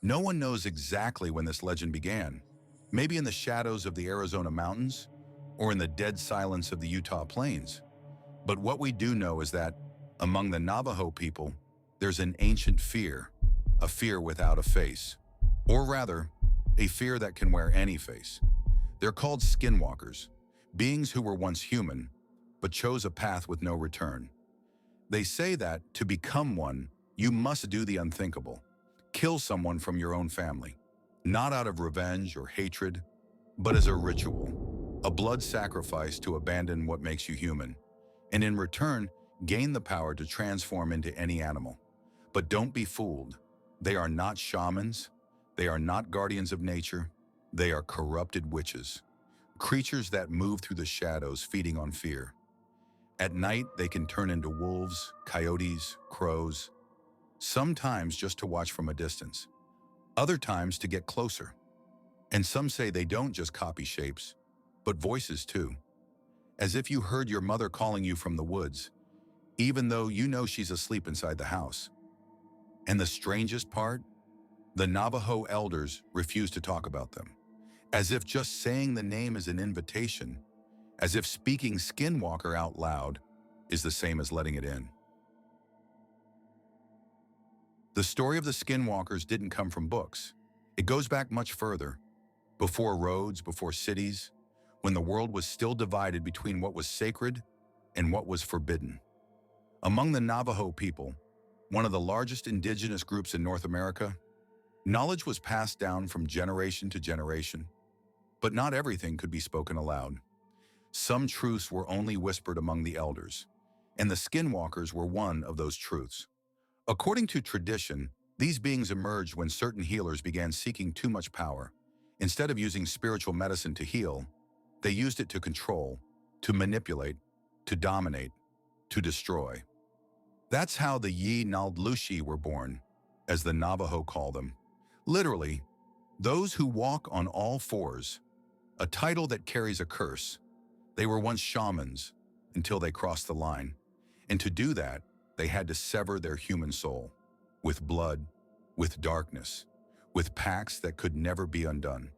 No one knows exactly when this legend began, maybe in the shadows of the Arizona mountains or in the dead silence of the Utah plains. But what we do know is that, among the Navajo people, there's an ancient fear, a fear without a face. Or rather, a fear that can wear any face. They're called skinwalkers, beings who were once human, but chose a path with no return. They say that, to become one, you must do the unthinkable. Kill someone from your own family, not out of revenge or hatred, but as a ritual, a blood sacrifice to abandon what makes you human, and in return, gain the power to transform into any animal. But don't be fooled. They are not shamans. They are not guardians of nature. They are corrupted witches, creatures that move through the shadows feeding on fear. At night, they can turn into wolves, coyotes, crows, sometimes just to watch from a distance, other times to get closer. And some say they don't just copy shapes, but voices too, as if you heard your mother calling you from the woods, even though you know she's asleep inside the house. And the strangest part? The Navajo elders refuse to talk about them, as if just saying the name is an invitation, as if speaking Skinwalker out loud is the same as letting it in. The story of the Skinwalkers didn't come from books. It goes back much further, before roads, before cities, when the world was still divided between what was sacred and what was forbidden. Among the Navajo people, one of the largest indigenous groups in North America, knowledge was passed down from generation to generation, but not everything could be spoken aloud. Some truths were only whispered among the elders, and the Skinwalkers were one of those truths. According to tradition, these beings emerged when certain healers began seeking too much power. Instead of using spiritual medicine to heal, they used it to control, to manipulate, to dominate, to destroy. That's how the Yi-Naldlushi were born, as the Navajo call them. Literally, those who walk on all fours, a title that carries a curse. They were once shamans until they crossed the line. And to do that, they had to sever their human soul, with blood, with darkness, with pacts that could never be undone.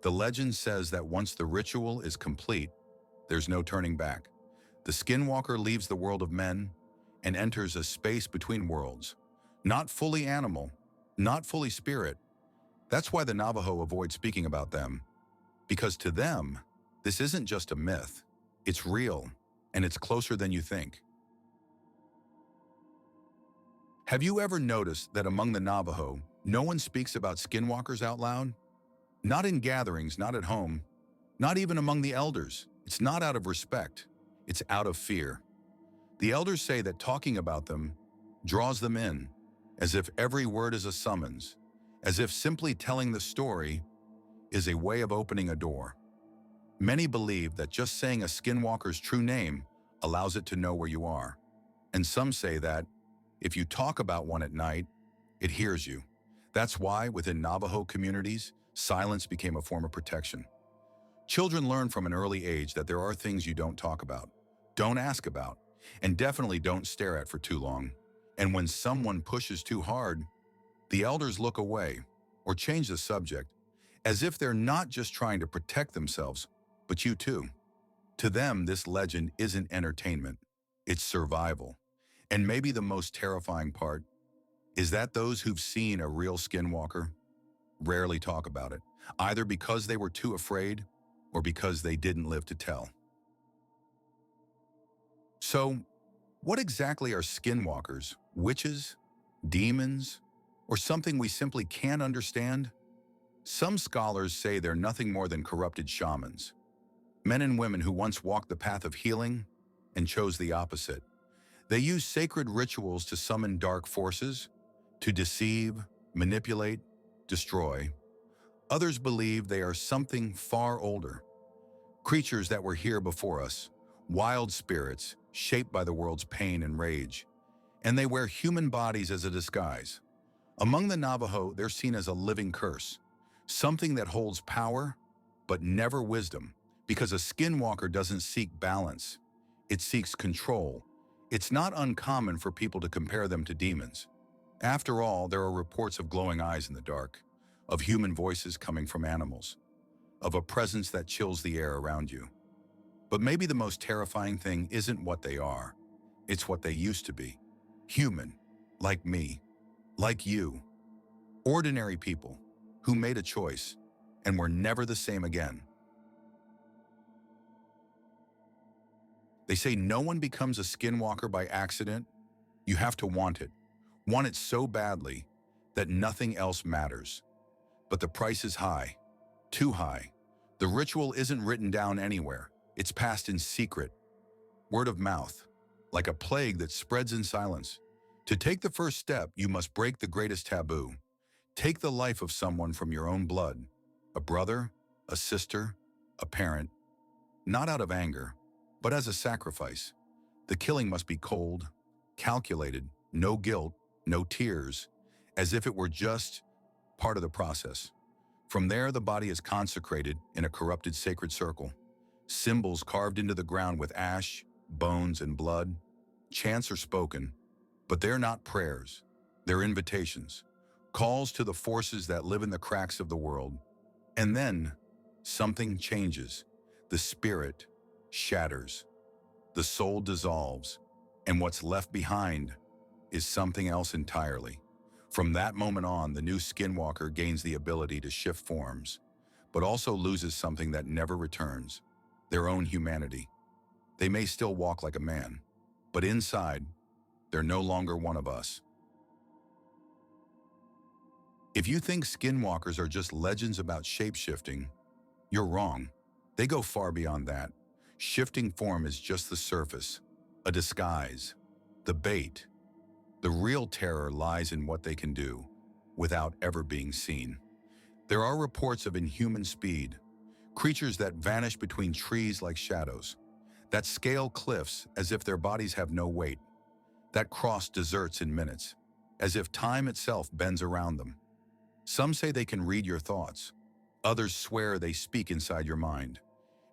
The legend says that once the ritual is complete, there's no turning back. The Skinwalker leaves the world of men and enters a space between worlds, not fully animal, not fully spirit. That's why the Navajo avoid speaking about them, because to them, this isn't just a myth. It's real, and it's closer than you think. Have you ever noticed that among the Navajo, no one speaks about skinwalkers out loud? Not in gatherings, not at home, not even among the elders. It's not out of respect, it's out of fear. The elders say that talking about them draws them in, as if every word is a summons, as if simply telling the story is a way of opening a door. Many believe that just saying a skinwalker's true name allows it to know where you are. And some say that if you talk about one at night, it hears you. That's why, within Navajo communities, silence became a form of protection. Children learn from an early age that there are things you don't talk about, don't ask about, and definitely don't stare at for too long. And when someone pushes too hard, the elders look away or change the subject, as if they're not just trying to protect themselves, but you too. To them, this legend isn't entertainment, it's survival. And maybe the most terrifying part is that those who've seen a real skinwalker rarely talk about it, either because they were too afraid or because they didn't live to tell. So, what exactly are skinwalkers? Witches? Demons? Or something we simply can't understand? Some scholars say they're nothing more than corrupted shamans, men and women who once walked the path of healing and chose the opposite. They use sacred rituals to summon dark forces, to deceive, manipulate, destroy. Others believe they are something far older, creatures that were here before us, wild spirits shaped by the world's pain and rage, and they wear human bodies as a disguise. Among the Navajo, they're seen as a living curse, something that holds power, but never wisdom, because a skinwalker doesn't seek balance, it seeks control. It's not uncommon for people to compare them to demons. After all, there are reports of glowing eyes in the dark, of human voices coming from animals, of a presence that chills the air around you. But maybe the most terrifying thing isn't what they are, it's what they used to be. Human, like me, like you, ordinary people who made a choice and were never the same again. They say no one becomes a skinwalker by accident. You have to want it so badly that nothing else matters. But the price is high, too high. The ritual isn't written down anywhere. It's passed in secret, word of mouth, like a plague that spreads in silence. To take the first step, you must break the greatest taboo. Take the life of someone from your own blood, a brother, a sister, a parent, not out of anger, but as a sacrifice. The killing must be cold, calculated, no guilt, no tears, as if it were just part of the process. From there, the body is consecrated in a corrupted sacred circle. Symbols carved into the ground with ash, bones, and blood. Chants are spoken, but they're not prayers. They're invitations, calls to the forces that live in the cracks of the world. And then, something changes. The spirit shatters. The soul dissolves. And what's left behind is something else entirely. From that moment on, the new skinwalker gains the ability to shift forms, but also loses something that never returns: their own humanity. They may still walk like a man, but inside, they're no longer one of us. If you think skinwalkers are just legends about shape-shifting, you're wrong. They go far beyond that. Shifting form is just the surface, a disguise, the bait. The real terror lies in what they can do without ever being seen. There are reports of inhuman speed, creatures that vanish between trees like shadows, that scale cliffs as if their bodies have no weight, that cross deserts in minutes, as if time itself bends around them. Some say they can read your thoughts. Others swear they speak inside your mind,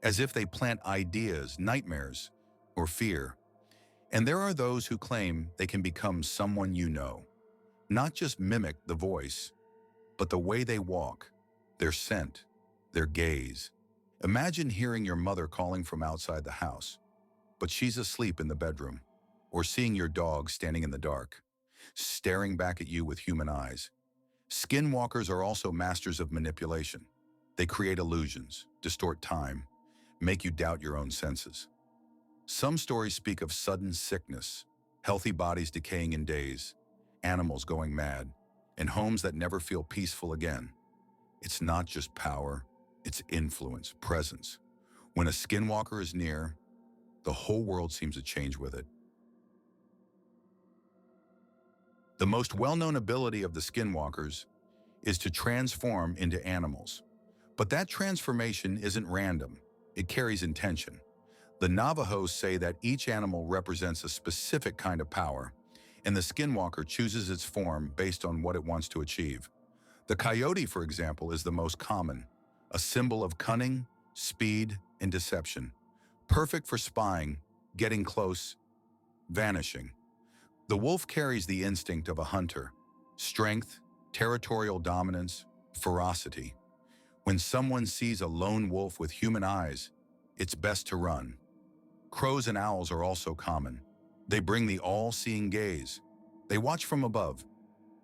as if they plant ideas, nightmares, or fear. And there are those who claim they can become someone you know, not just mimic the voice, but the way they walk, their scent, their gaze. Imagine hearing your mother calling from outside the house, but she's asleep in the bedroom, or seeing your dog standing in the dark, staring back at you with human eyes. Skinwalkers are also masters of manipulation. They create illusions, distort time, make you doubt your own senses. Some stories speak of sudden sickness, healthy bodies decaying in days, animals going mad, and homes that never feel peaceful again. It's not just power, it's influence, presence. When a skinwalker is near, the whole world seems to change with it. The most well-known ability of the skinwalkers is to transform into animals. But that transformation isn't random, it carries intention. The Navajos say that each animal represents a specific kind of power, and the skinwalker chooses its form based on what it wants to achieve. The coyote, for example, is the most common, a symbol of cunning, speed, and deception. Perfect for spying, getting close, vanishing. The wolf carries the instinct of a hunter: strength, territorial dominance, ferocity. When someone sees a lone wolf with human eyes, it's best to run. Crows and owls are also common. They bring the all-seeing gaze. They watch from above,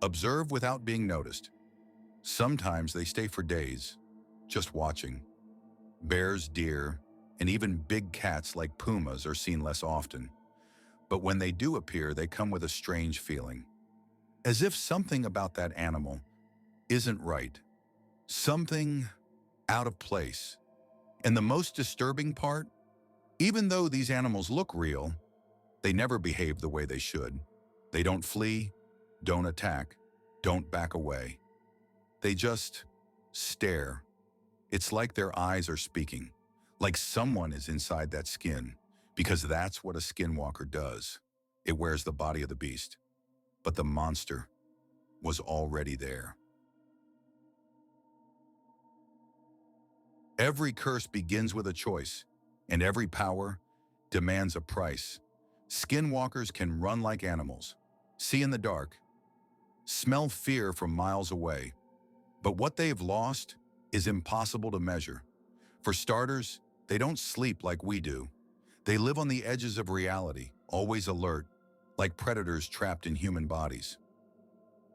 observe without being noticed. Sometimes they stay for days, just watching. Bears, deer, and even big cats like pumas are seen less often. But when they do appear, they come with a strange feeling, as if something about that animal isn't right, something out of place. And the most disturbing part, even though these animals look real, they never behave the way they should. They don't flee, don't attack, don't back away. They just stare. It's like their eyes are speaking, like someone is inside that skin, because that's what a skinwalker does. It wears the body of the beast, but the monster was already there. Every curse begins with a choice, and every power demands a price. Skinwalkers can run like animals, see in the dark, smell fear from miles away, But what they've lost is impossible to measure. For starters, they don't sleep like we do. They live on the edges of reality, always alert, like predators trapped in human bodies.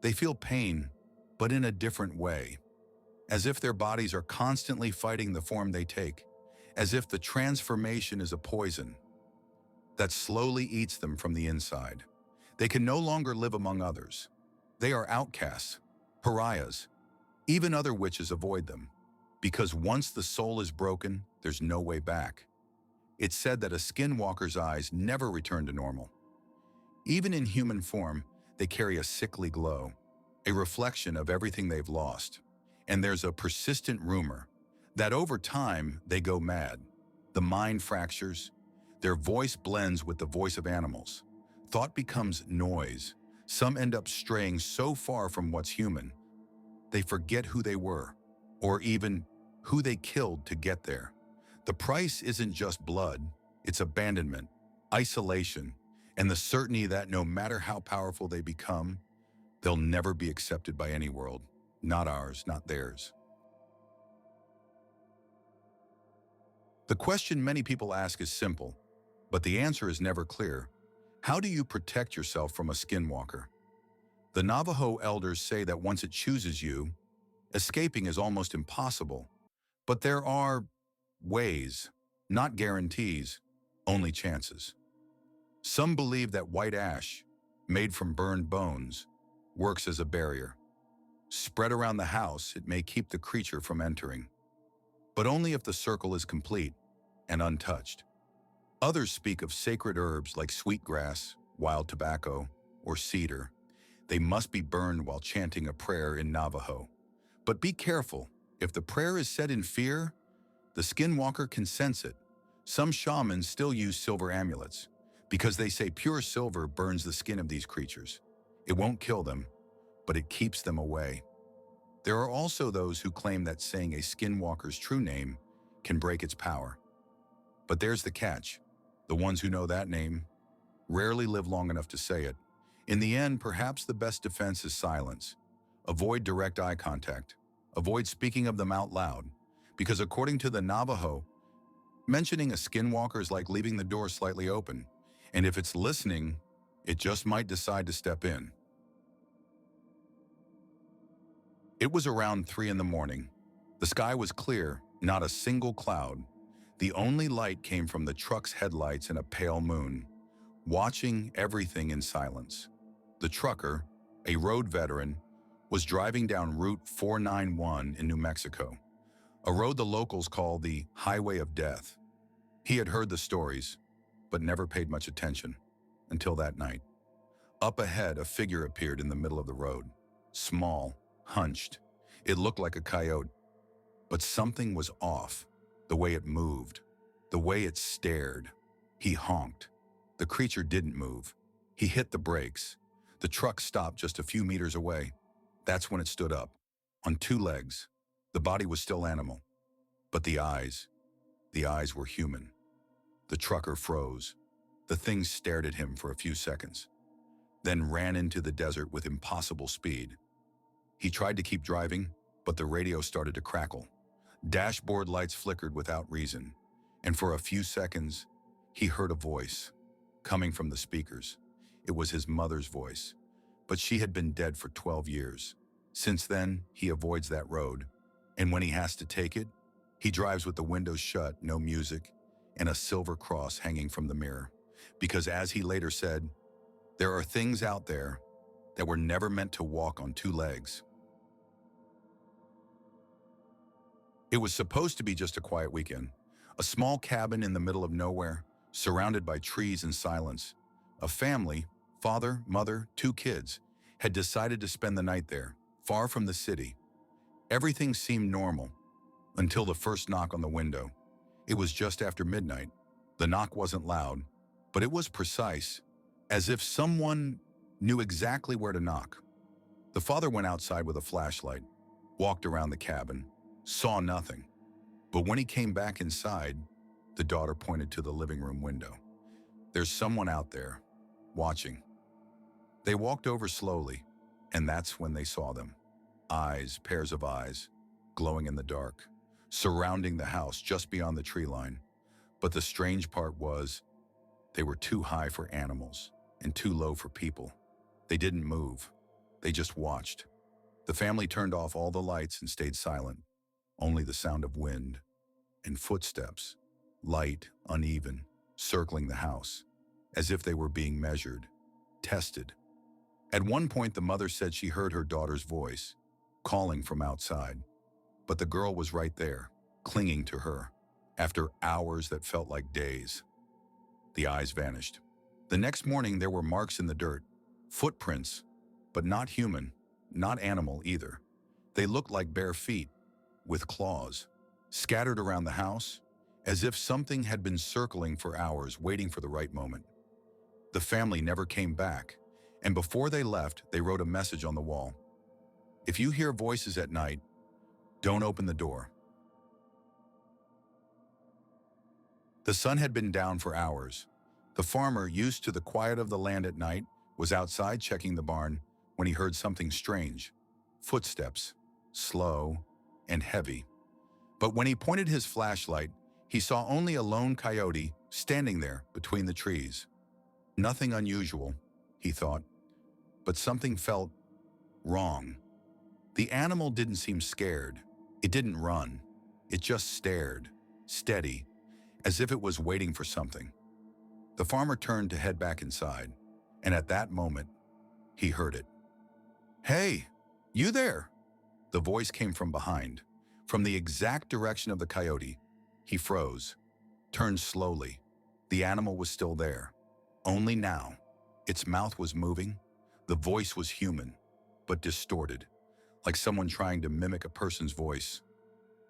They feel pain, but in a different way, as if their bodies are constantly fighting the form they take, as if the transformation is a poison that slowly eats them from the inside. They can no longer live among others. They are outcasts, pariahs. Even other witches avoid them, because once the soul is broken, there's no way back. It's said that a skinwalker's eyes never return to normal. Even in human form, they carry a sickly glow, a reflection of everything they've lost. And there's a persistent rumor that over time they go mad. The mind fractures, their voice blends with the voice of animals. Thought becomes noise. Some end up straying so far from what's human, they forget who they were, or even who they killed to get there. The price isn't just blood, it's abandonment, isolation, and the certainty that no matter how powerful they become, they'll never be accepted by any world. Not ours, not theirs. The question many people ask is simple, but the answer is never clear. How do you protect yourself from a skinwalker? The Navajo elders say that once it chooses you, escaping is almost impossible. But there are ways, not guarantees, only chances. Some believe that white ash, made from burned bones, works as a barrier. Spread around the house, it may keep the creature from entering, but only if the circle is complete and untouched. Others speak of sacred herbs like sweetgrass, wild tobacco, or cedar. They must be burned while chanting a prayer in Navajo. But be careful, if the prayer is said in fear, the skinwalker can sense it. Some shamans still use silver amulets, because they say pure silver burns the skin of these creatures. It won't kill them, but it keeps them away. There are also those who claim that saying a skinwalker's true name can break its power. But there's the catch. The ones who know that name rarely live long enough to say it. In the end, perhaps the best defense is silence. Avoid direct eye contact. Avoid speaking of them out loud, because according to the Navajo, mentioning a skinwalker is like leaving the door slightly open, and if it's listening, it just might decide to step in. It was around 3 in the morning. The sky was clear, not a single cloud. The only light came from the truck's headlights and a pale moon, watching everything in silence. The trucker, a road veteran, was driving down Route 491 in New Mexico, a road the locals call the Highway of Death. He had heard the stories, but never paid much attention until that night. Up ahead, a figure appeared in the middle of the road, small, hunched. It looked like a coyote, but something was off. The way it moved, the way it stared. He honked. The creature didn't move. He hit the brakes. The truck stopped just a few meters away. That's when it stood up, on 2 legs. The body was still animal, but the eyes were human. The trucker froze. The thing stared at him for a few seconds, then ran into the desert with impossible speed. He tried to keep driving, but the radio started to crackle. Dashboard lights flickered without reason, and for a few seconds, he heard a voice coming from the speakers. It was his mother's voice, but she had been dead for 12 years. Since then, he avoids that road, and when he has to take it, he drives with the windows shut, no music, and a silver cross hanging from the mirror. Because as he later said, there are things out there that were never meant to walk on 2 legs. It was supposed to be just a quiet weekend, a small cabin in the middle of nowhere, surrounded by trees and silence. A family, father, mother, 2 kids, had decided to spend the night there, far from the city. Everything seemed normal, until the first knock on the window. It was just after midnight. The knock wasn't loud, but it was precise, as if someone knew exactly where to knock. The father went outside with a flashlight, walked around the cabin, saw nothing. But when he came back inside, the daughter pointed to the living room window. There's someone out there, watching. They walked over slowly, and that's when they saw them. Eyes, pairs of eyes, glowing in the dark, surrounding the house just beyond the tree line. But the strange part was, they were too high for animals and too low for people. They didn't move. They just watched. The family turned off all the lights and stayed silent. Only the sound of wind and footsteps, light, uneven, circling the house, as if they were being measured, tested. At one point, the mother said she heard her daughter's voice, calling from outside. But the girl was right there, clinging to her. After hours that felt like days, the eyes vanished. The next morning, there were marks in the dirt, footprints, but not human, not animal either. They looked like bare feet, with claws, scattered around the house, as if something had been circling for hours, waiting for the right moment. The family never came back, and before they left, they wrote a message on the wall. If you hear voices at night, don't open the door. The sun had been down for hours. The farmer, used to the quiet of the land at night, was outside checking the barn when he heard something strange. Footsteps, slow and heavy. But when he pointed his flashlight, he saw only a lone coyote standing there between the trees. Nothing unusual, he thought, but something felt wrong. The animal didn't seem scared. It didn't run. It just stared, steady, as if it was waiting for something. The farmer turned to head back inside, and at that moment, he heard it. "Hey, you there?" The voice came from behind, from the exact direction of the coyote. He froze, turned slowly. The animal was still there. Only now, its mouth was moving. The voice was human, but distorted, like someone trying to mimic a person's voice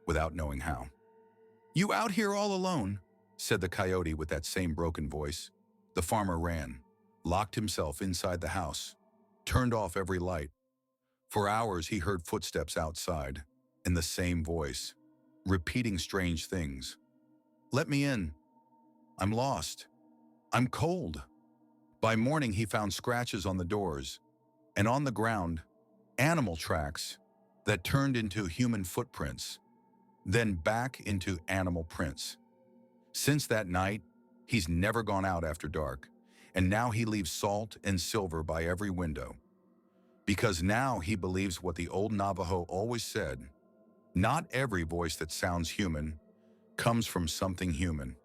without knowing how. "You out here all alone?" said the coyote with that same broken voice. The farmer ran, locked himself inside the house, turned off every light. For hours he heard footsteps outside, in the same voice, repeating strange things. "Let me in. I'm lost. I'm cold." By morning he found scratches on the doors, and on the ground, animal tracks that turned into human footprints, then back into animal prints. Since that night, he's never gone out after dark, and now he leaves salt and silver by every window. Because now he believes what the old Navajo always said: not every voice that sounds human comes from something human.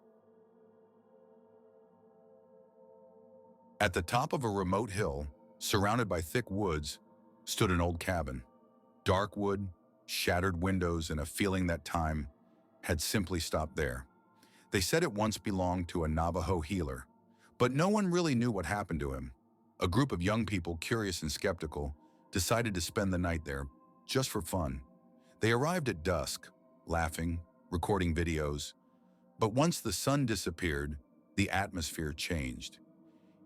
At the top of a remote hill, surrounded by thick woods, stood an old cabin. Dark wood, shattered windows, and a feeling that time had simply stopped there. They said it once belonged to a Navajo healer, but no one really knew what happened to him. A group of young people, curious and skeptical, decided to spend the night there, just for fun. They arrived at dusk, laughing, recording videos. But once the sun disappeared, the atmosphere changed.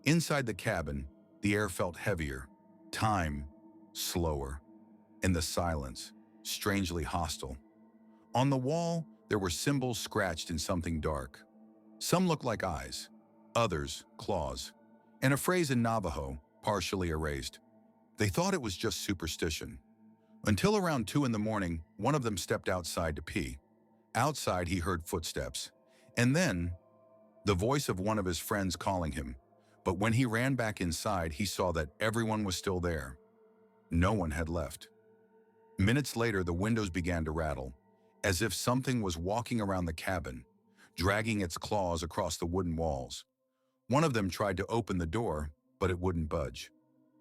Inside the cabin, the air felt heavier, time slower, and the silence strangely hostile. On the wall, there were symbols scratched in something dark. Some looked like eyes, others claws, and a phrase in Navajo, partially erased. They thought it was just superstition. Until around 2 in the morning, one of them stepped outside to pee. Outside, he heard footsteps, and then the voice of one of his friends calling him. But when he ran back inside, he saw that everyone was still there. No one had left. Minutes later, the windows began to rattle, as if something was walking around the cabin, dragging its claws across the wooden walls. One of them tried to open the door, but it wouldn't budge.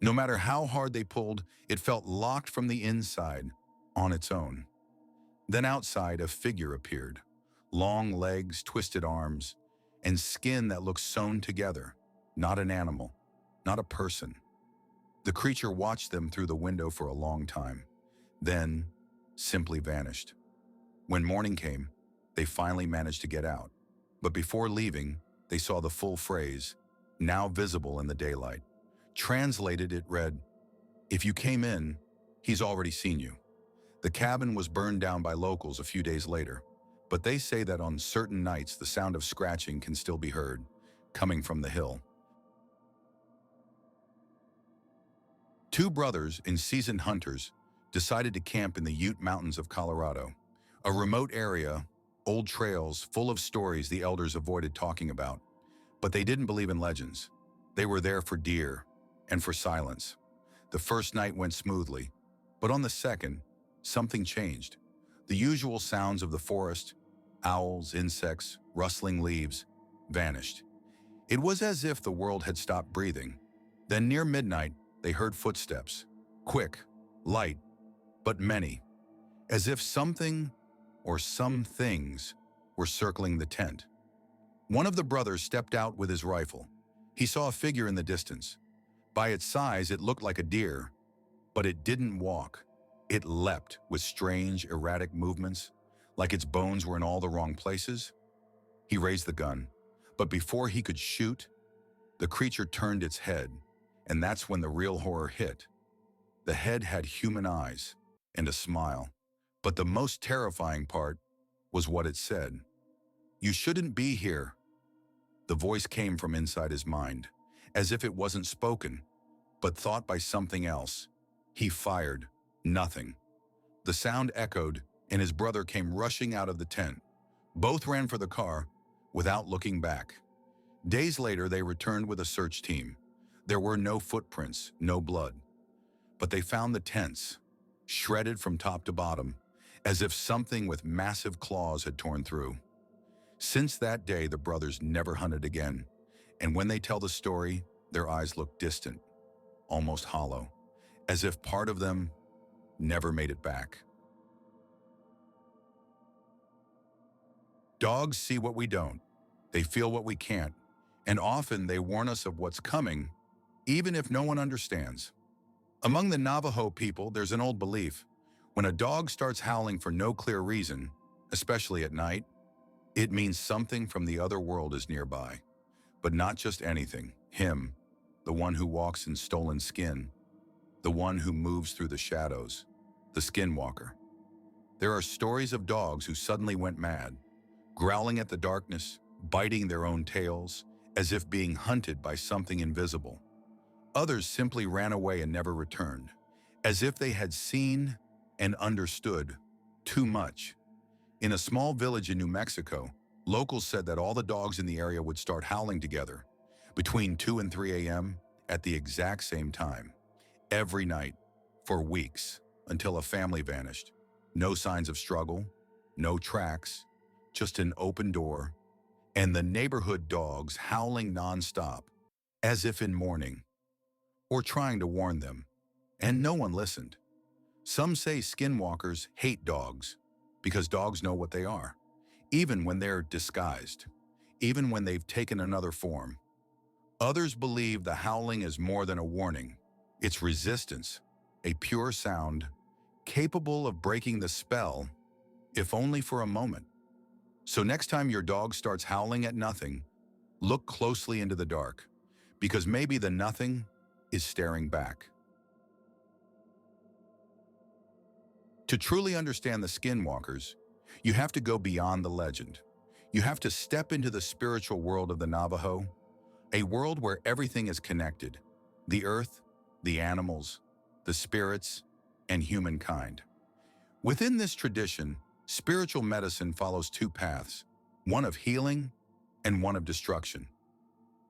No matter how hard they pulled, it felt locked from the inside, on its own. Then outside, a figure appeared. Long legs, twisted arms, and skin that looked sewn together. Not an animal, not a person. The creature watched them through the window for a long time, then simply vanished. When morning came, they finally managed to get out. But before leaving, they saw the full phrase, now visible in the daylight. Translated, it read, "If you came in, he's already seen you." The cabin was burned down by locals a few days later, but they say that on certain nights the sound of scratching can still be heard, coming from the hill. Two brothers and seasoned hunters decided to camp in the Ute Mountains of Colorado, a remote area, old trails full of stories the elders avoided talking about. But they didn't believe in legends. They were there for deer and for silence. The first night went smoothly, but on the second, something changed. The usual sounds of the forest, owls, insects, rustling leaves, vanished. It was as if the world had stopped breathing. Then near midnight, they heard footsteps, quick, light, but many, as if something or some things were circling the tent. One of the brothers stepped out with his rifle. He saw a figure in the distance. By its size, it looked like a deer, but it didn't walk. It leapt with strange, erratic movements, like its bones were in all the wrong places. He raised the gun, but before he could shoot, the creature turned its head, and that's when the real horror hit. The head had human eyes and a smile, but the most terrifying part was what it said. "You shouldn't be here." The voice came from inside his mind, as if it wasn't spoken, but thought by something else. He fired. Nothing. The sound echoed, and his brother came rushing out of the tent. Both ran for the car, without looking back. Days later, they returned with a search team. There were no footprints, no blood. But they found the tents, shredded from top to bottom, as if something with massive claws had torn through. Since that day, the brothers never hunted again, and when they tell the story, their eyes look distant, almost hollow, as if part of them never made it back. Dogs see what we don't. They feel what we can't, and often they warn us of what's coming, even if no one understands. Among the Navajo people, there's an old belief. When a dog starts howling for no clear reason, especially at night, it means something from the other world is nearby. But not just anything. Him, the one who walks in stolen skin, the one who moves through the shadows, the Skinwalker. There are stories of dogs who suddenly went mad, growling at the darkness, biting their own tails, as if being hunted by something invisible. Others simply ran away and never returned, as if they had seen and understood too much. In a small village in New Mexico, locals said that all the dogs in the area would start howling together between 2 and 3 a.m. at the exact same time, every night, for weeks, until a family vanished. No signs of struggle, no tracks, just an open door, and the neighborhood dogs howling nonstop, as if in mourning, or trying to warn them, and no one listened. Some say skinwalkers hate dogs because dogs know what they are, even when they're disguised, even when they've taken another form. Others believe the howling is more than a warning. It's resistance, a pure sound, capable of breaking the spell, if only for a moment. So next time your dog starts howling at nothing, look closely into the dark, because maybe the nothing is staring back. To truly understand the Skinwalkers, you have to go beyond the legend. You have to step into the spiritual world of the Navajo, a world where everything is connected: the earth, the animals, the spirits, and humankind. Within this tradition, spiritual medicine follows two paths, one of healing and one of destruction.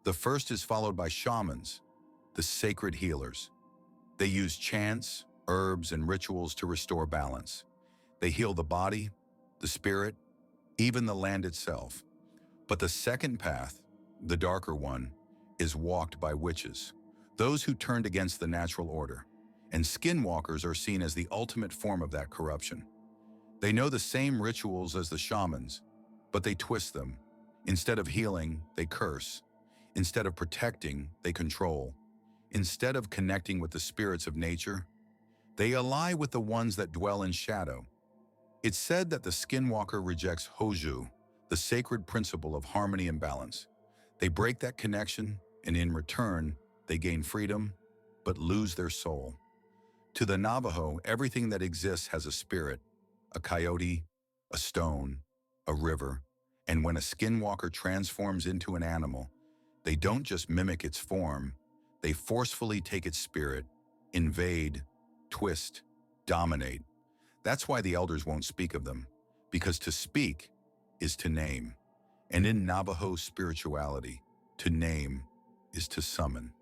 The first is followed by shamans, the sacred healers. They use chants, herbs, and rituals to restore balance. They heal the body, the spirit, even the land itself. But the second path, the darker one, is walked by witches, those who turned against the natural order. And skinwalkers are seen as the ultimate form of that corruption. They know the same rituals as the shamans, but they twist them. Instead of healing, they curse. Instead of protecting, they control. Instead of connecting with the spirits of nature, they ally with the ones that dwell in shadow. It's said that the skinwalker rejects Hoju, the sacred principle of harmony and balance. They break that connection, and in return, they gain freedom, but lose their soul. To the Navajo, everything that exists has a spirit, a coyote, a stone, a river, and when a skinwalker transforms into an animal, they don't just mimic its form, they forcefully take its spirit, invade, twist, dominate. That's why the elders won't speak of them, because to speak is to name. And in Navajo spirituality, to name is to summon.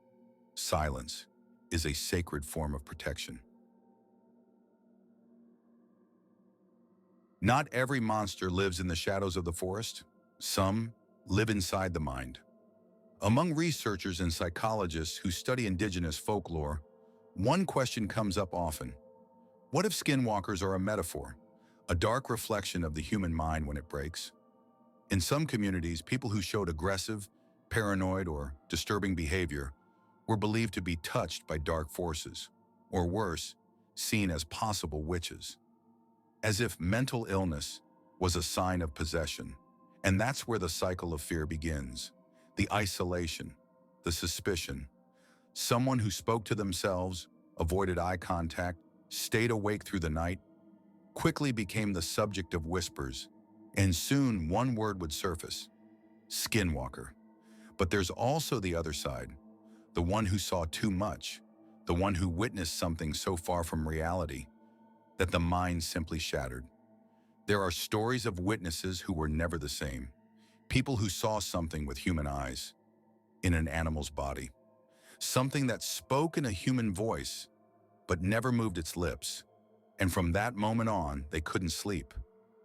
Silence is a sacred form of protection. Not every monster lives in the shadows of the forest. Some live inside the mind. Among researchers and psychologists who study indigenous folklore, one question comes up often. What if skinwalkers are a metaphor, a dark reflection of the human mind when it breaks? In some communities, people who showed aggressive, paranoid, or disturbing behavior were believed to be touched by dark forces, or worse, seen as possible witches. As if mental illness was a sign of possession. And that's where the cycle of fear begins. The isolation, the suspicion. Someone who spoke to themselves, avoided eye contact, stayed awake through the night, quickly became the subject of whispers, and soon one word would surface: skinwalker. But there's also the other side, the one who saw too much, the one who witnessed something so far from reality that the mind simply shattered. There are stories of witnesses who were never the same, people who saw something with human eyes, in an animal's body, something that spoke in a human voice, but never moved its lips. And from that moment on, they couldn't sleep.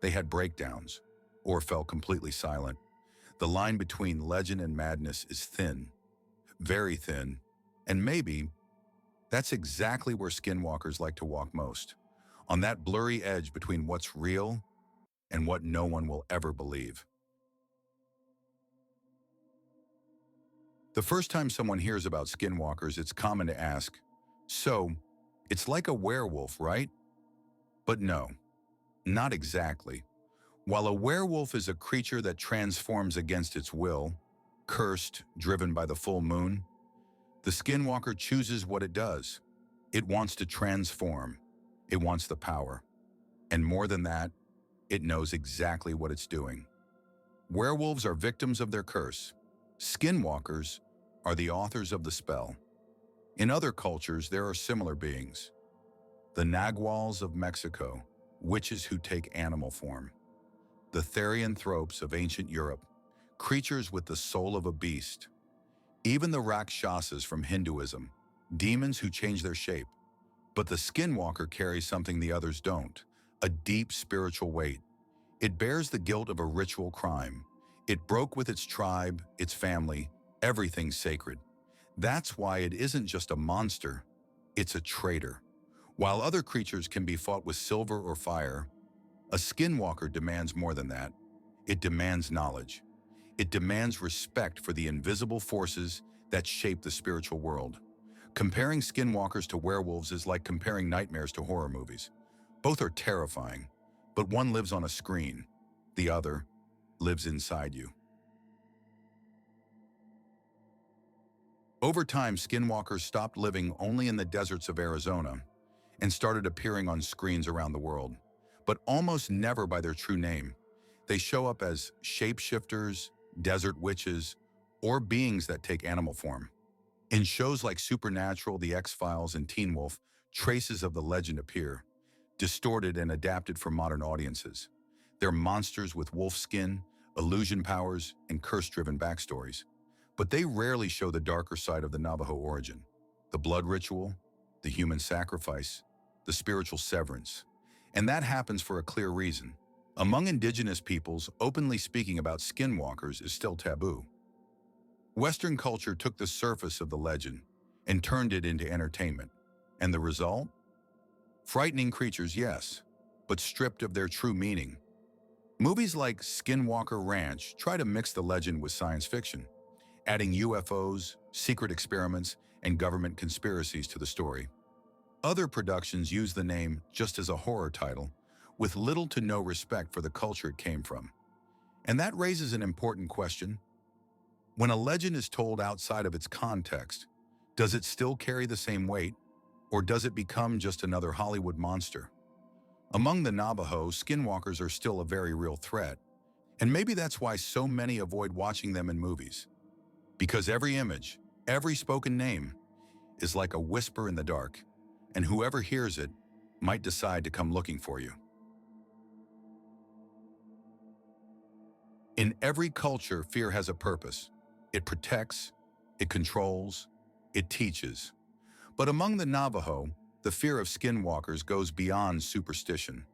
They had breakdowns, or fell completely silent. The line between legend and madness is thin, very thin, and maybe that's exactly where skinwalkers like to walk most, on that blurry edge between what's real and what no one will ever believe. The first time someone hears about skinwalkers, it's common to ask, so, it's like a werewolf, right? But no, not exactly. While a werewolf is a creature that transforms against its will, cursed, driven by the full moon, the skinwalker chooses what it does. It wants to transform. It wants the power. And more than that, it knows exactly what it's doing. Werewolves are victims of their curse. Skinwalkers are the authors of the spell. In other cultures, there are similar beings. The Naguals of Mexico, witches who take animal form. The Therianthropes of ancient Europe, creatures with the soul of a beast. Even the Rakshasas from Hinduism, demons who change their shape. But the skinwalker carries something the others don't, a deep spiritual weight. It bears the guilt of a ritual crime. It broke with its tribe, its family, everything sacred. That's why it isn't just a monster, it's a traitor. While other creatures can be fought with silver or fire, a skinwalker demands more than that. It demands knowledge. It demands respect for the invisible forces that shape the spiritual world. Comparing skinwalkers to werewolves is like comparing nightmares to horror movies. Both are terrifying, but one lives on a screen. The other lives inside you. Over time, skinwalkers stopped living only in the deserts of Arizona and started appearing on screens around the world, but almost never by their true name. They show up as shapeshifters, desert witches, or beings that take animal form. In shows like Supernatural, The X-Files, and Teen Wolf, traces of the legend appear, distorted and adapted for modern audiences. They're monsters with wolf skin, illusion powers, and curse-driven backstories. But they rarely show the darker side of the Navajo origin, the blood ritual, the human sacrifice, the spiritual severance. And that happens for a clear reason. Among indigenous peoples, openly speaking about skinwalkers is still taboo. Western culture took the surface of the legend and turned it into entertainment. And the result? Frightening creatures, yes, but stripped of their true meaning. Movies like Skinwalker Ranch try to mix the legend with science fiction, adding UFOs, secret experiments, and government conspiracies to the story. Other productions use the name just as a horror title, with little to no respect for the culture it came from. And that raises an important question. When a legend is told outside of its context, does it still carry the same weight, or does it become just another Hollywood monster? Among the Navajo, skinwalkers are still a very real threat, and maybe that's why so many avoid watching them in movies. Because every image, every spoken name, is like a whisper in the dark, and whoever hears it might decide to come looking for you. In every culture, fear has a purpose. It protects, it controls, it teaches. But among the Navajo, the fear of skinwalkers goes beyond superstition.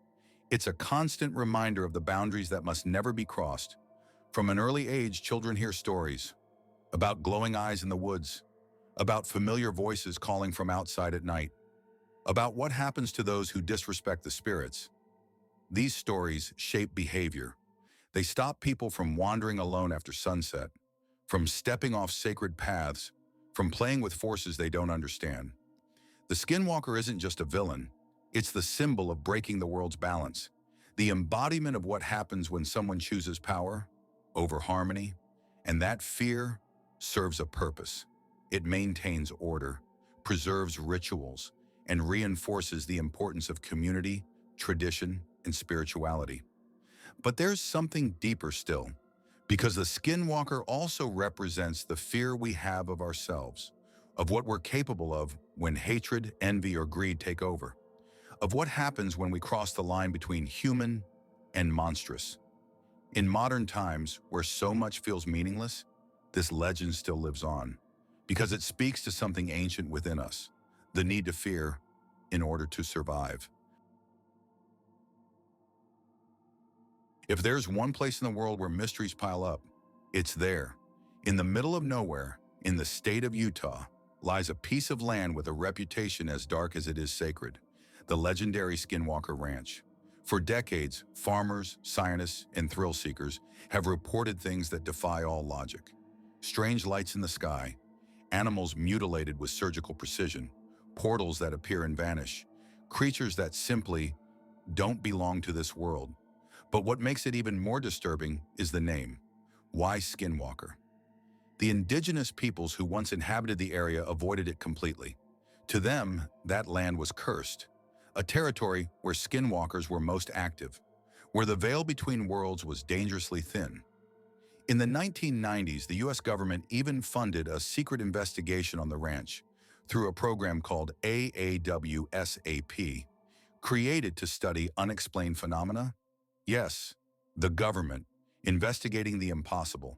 It's a constant reminder of the boundaries that must never be crossed. From an early age, children hear stories about glowing eyes in the woods, about familiar voices calling from outside at night, about what happens to those who disrespect the spirits. These stories shape behavior. They stop people from wandering alone after sunset, from stepping off sacred paths, from playing with forces they don't understand. The Skinwalker isn't just a villain, it's the symbol of breaking the world's balance, the embodiment of what happens when someone chooses power over harmony, and that fear serves a purpose. It maintains order, preserves rituals, and reinforces the importance of community, tradition, and spirituality. But there's something deeper still, because the Skinwalker also represents the fear we have of ourselves, of what we're capable of when hatred, envy, or greed take over, of what happens when we cross the line between human and monstrous. In modern times, where so much feels meaningless, this legend still lives on, because it speaks to something ancient within us, the need to fear in order to survive. If there's one place in the world where mysteries pile up, it's there. In the middle of nowhere, in the state of Utah, lies a piece of land with a reputation as dark as it is sacred, the legendary Skinwalker Ranch. For decades, farmers, scientists, and thrill seekers have reported things that defy all logic. Strange lights in the sky, animals mutilated with surgical precision, portals that appear and vanish, creatures that simply don't belong to this world. But what makes it even more disturbing is the name. Why Skinwalker? The indigenous peoples who once inhabited the area avoided it completely. To them, that land was cursed, a territory where skinwalkers were most active, where the veil between worlds was dangerously thin. In the 1990s, the US government even funded a secret investigation on the ranch through a program called AAWSAP, created to study unexplained phenomena. Yes, the government, investigating the impossible.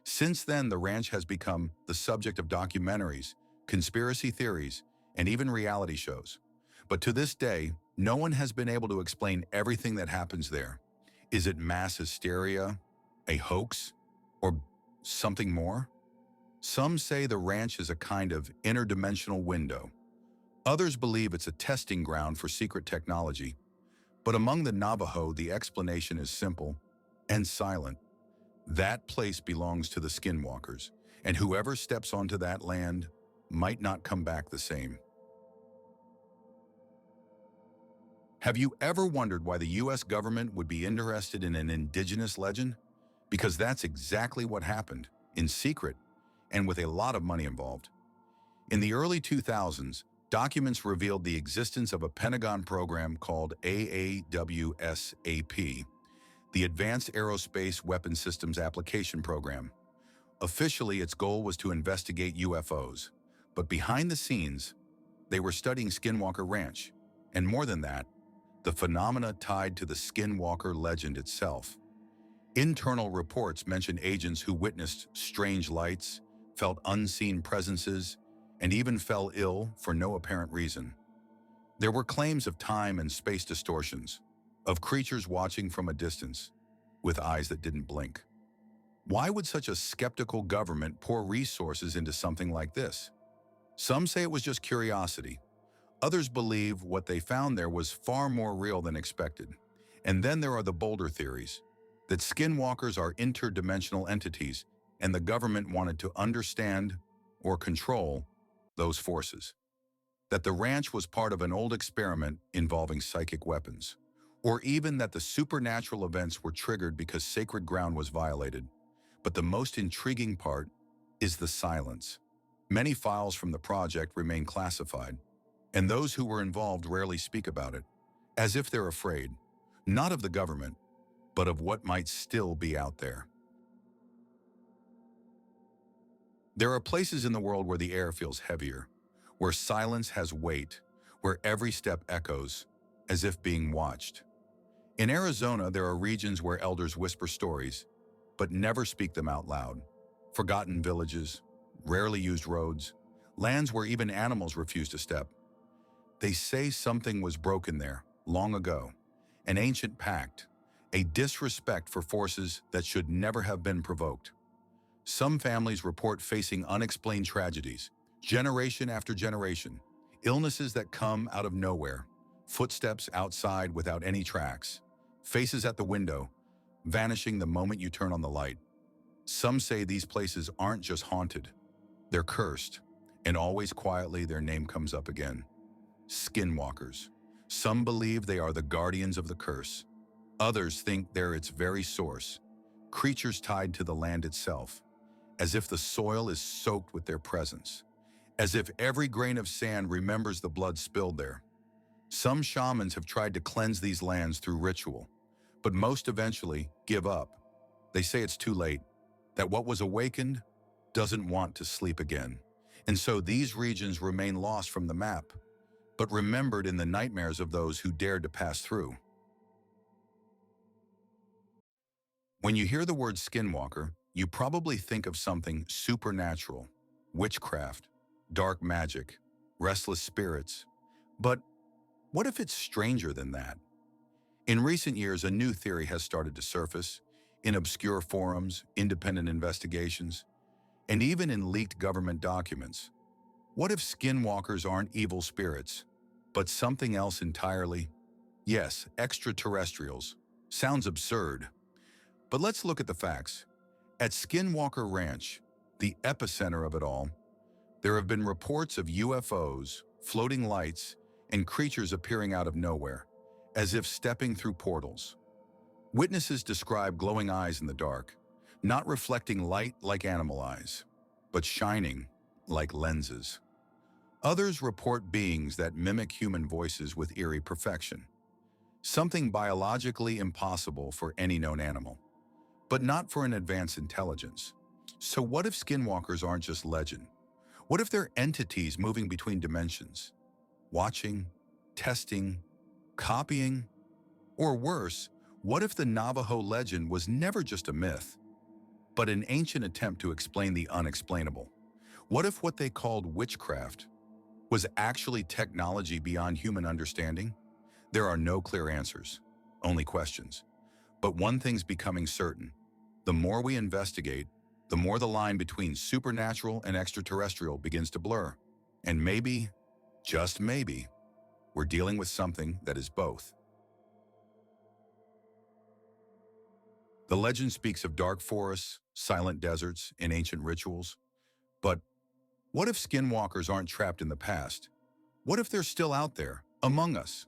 Since then, the ranch has become the subject of documentaries, conspiracy theories, and even reality shows. But to this day, no one has been able to explain everything that happens there. Is it mass hysteria, a hoax, or something more? Some say the ranch is a kind of interdimensional window. Others believe it's a testing ground for secret technology. But among the Navajo, the explanation is simple and silent. That place belongs to the Skinwalkers, and whoever steps onto that land might not come back the same. Have you ever wondered why the US government would be interested in an indigenous legend? Because that's exactly what happened, in secret, and with a lot of money involved. In the early 2000s, documents revealed the existence of a Pentagon program called AAWSAP, the Advanced Aerospace Weapon Systems Application Program. Officially, its goal was to investigate UFOs, but behind the scenes, they were studying Skinwalker Ranch, and more than that, the phenomena tied to the Skinwalker legend itself. Internal reports mention agents who witnessed strange lights, felt unseen presences, and even fell ill for no apparent reason. There were claims of time and space distortions, of creatures watching from a distance, with eyes that didn't blink. Why would such a skeptical government pour resources into something like this? Some say it was just curiosity. Others believe what they found there was far more real than expected. And then there are the bolder theories, that skinwalkers are interdimensional entities, and the government wanted to understand or control those forces. That the ranch was part of an old experiment involving psychic weapons, or even that the supernatural events were triggered because sacred ground was violated. But the most intriguing part is the silence. Many files from the project remain classified, and those who were involved rarely speak about it, as if they're afraid, not of the government, but of what might still be out there. There are places in the world where the air feels heavier, where silence has weight, where every step echoes. as if being watched. In Arizona, there are regions where elders whisper stories, but never speak them out loud. Forgotten villages, rarely used roads, lands where even animals refuse to step. They say something was broken there, long ago. An ancient pact, a disrespect for forces that should never have been provoked. Some families report facing unexplained tragedies, generation after generation, illnesses that come out of nowhere, footsteps outside without any tracks, faces at the window, vanishing the moment you turn on the light. Some say these places aren't just haunted, they're cursed, and always quietly their name comes up again. Skinwalkers. Some believe they are the guardians of the curse. Others think they're its very source, creatures tied to the land itself, as if the soil is soaked with their presence, as if every grain of sand remembers the blood spilled there. Some shamans have tried to cleanse these lands through ritual, but most eventually give up. They say it's too late, that what was awakened doesn't want to sleep again. And so these regions remain lost from the map, but remembered in the nightmares of those who dared to pass through. When you hear the word skinwalker, you probably think of something supernatural, witchcraft, dark magic, restless spirits. But what if it's stranger than that? In recent years, a new theory has started to surface in obscure forums, independent investigations, and even in leaked government documents. What if skinwalkers aren't evil spirits, but something else entirely? Yes, extraterrestrials. Sounds absurd. But let's look at the facts. At Skinwalker Ranch, the epicenter of it all, there have been reports of UFOs, floating lights, and creatures appearing out of nowhere, as if stepping through portals. Witnesses describe glowing eyes in the dark, not reflecting light like animal eyes, but shining like lenses. Others report beings that mimic human voices with eerie perfection, something biologically impossible for any known animal, but not for an advanced intelligence. So what if skinwalkers aren't just legend? What if they're entities moving between dimensions, watching, testing, copying? Or worse, what if the Navajo legend was never just a myth, but an ancient attempt to explain the unexplainable? What if what they called witchcraft was actually technology beyond human understanding? There are no clear answers, only questions. But one thing's becoming certain. The more we investigate, the more the line between supernatural and extraterrestrial begins to blur. And maybe, just maybe, we're dealing with something that is both. The legend speaks of dark forests, silent deserts, and ancient rituals. But what if skinwalkers aren't trapped in the past? What if they're still out there, among us?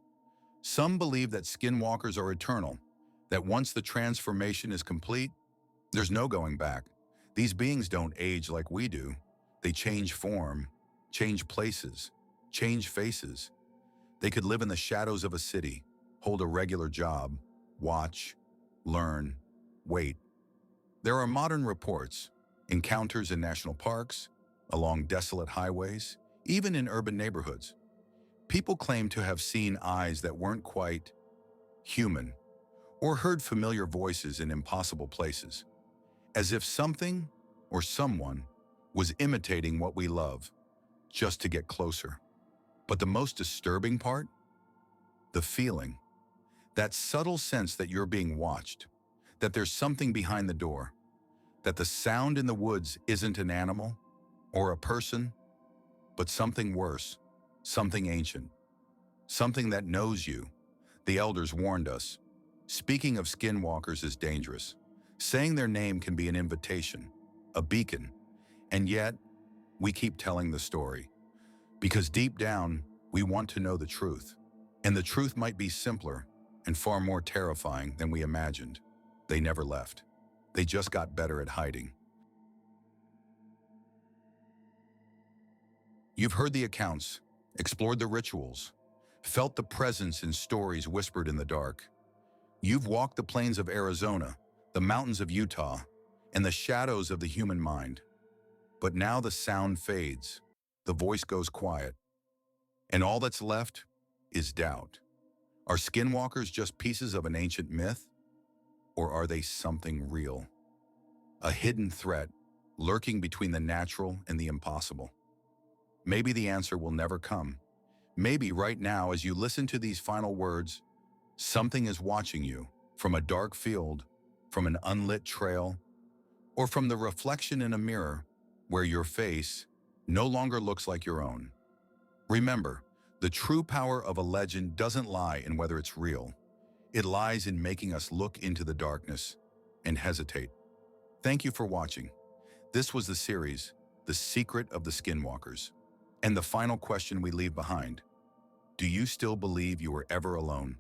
Some believe that skinwalkers are eternal, that once the transformation is complete, there's no going back. These beings don't age like we do. They change form, change places, change faces. They could live in the shadows of a city, hold a regular job, watch, learn, wait. There are modern reports, encounters in national parks, along desolate highways, even in urban neighborhoods. People claim to have seen eyes that weren't quite human, or heard familiar voices in impossible places, as if something or someone was imitating what we love, just to get closer. But the most disturbing part? The feeling. That subtle sense that you're being watched, that there's something behind the door, that the sound in the woods isn't an animal or a person, but something worse, something ancient, something that knows you. The elders warned us. Speaking of skinwalkers is dangerous. Saying their name can be an invitation, a beacon, and yet we keep telling the story. Because deep down, we want to know the truth. And the truth might be simpler and far more terrifying than we imagined. They never left. They just got better at hiding. You've heard the accounts, explored the rituals, felt the presence in stories whispered in the dark. You've walked the plains of Arizona, the mountains of Utah, and the shadows of the human mind. But now the sound fades, the voice goes quiet, and all that's left is doubt. Are skinwalkers just pieces of an ancient myth, or are they something real? A hidden threat, lurking between the natural and the impossible? Maybe the answer will never come. Maybe right now, as you listen to these final words, something is watching you from a dark field, from an unlit trail, or from the reflection in a mirror where your face no longer looks like your own. Remember, the true power of a legend doesn't lie in whether it's real. It lies in making us look into the darkness and hesitate. Thank you for watching. This was the series, The Secret of the Skinwalkers. And the final question we leave behind: do you still believe you were ever alone?